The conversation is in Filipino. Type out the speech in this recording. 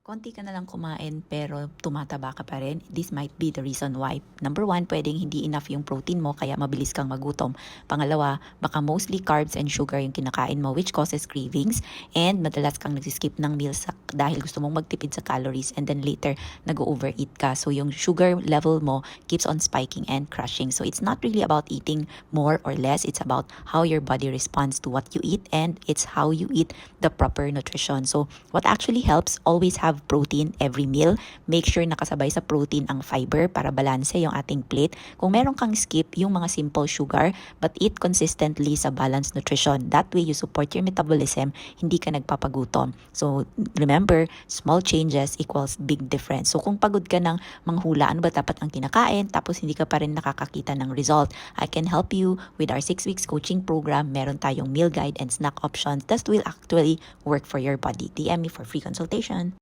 Konti ka na lang kumain pero tumataba ka pa rin, this might be the reason why. Number one, pwedeng hindi enough yung protein mo kaya mabilis kang magutom. Pangalawa, baka mostly carbs and sugar yung kinakain mo which causes cravings and madalas kang nagsiskip ng meals dahil gusto mong magtipid sa calories and then later nag-overeat ka. So yung sugar level mo keeps on spiking and crashing. So it's not really about eating more or less, it's about how your body responds to what you eat and it's how you eat the proper nutrition. So what actually helps, always have protein every meal. Make sure nakasabay sa protein ang fiber para balanse yung ating plate. Kung meron kang skip yung mga simple sugar, but eat consistently sa balanced nutrition. That way you support your metabolism, hindi ka nagpapagutom. So remember, small changes equals big difference. So kung pagod ka ng manghula, ano ba dapat ang kinakain, tapos hindi ka pa rin nakakakita ng result, I can help you with our 6 weeks coaching program. Meron tayong meal guide and snack options that will actually work for your body. DM me for free consultation.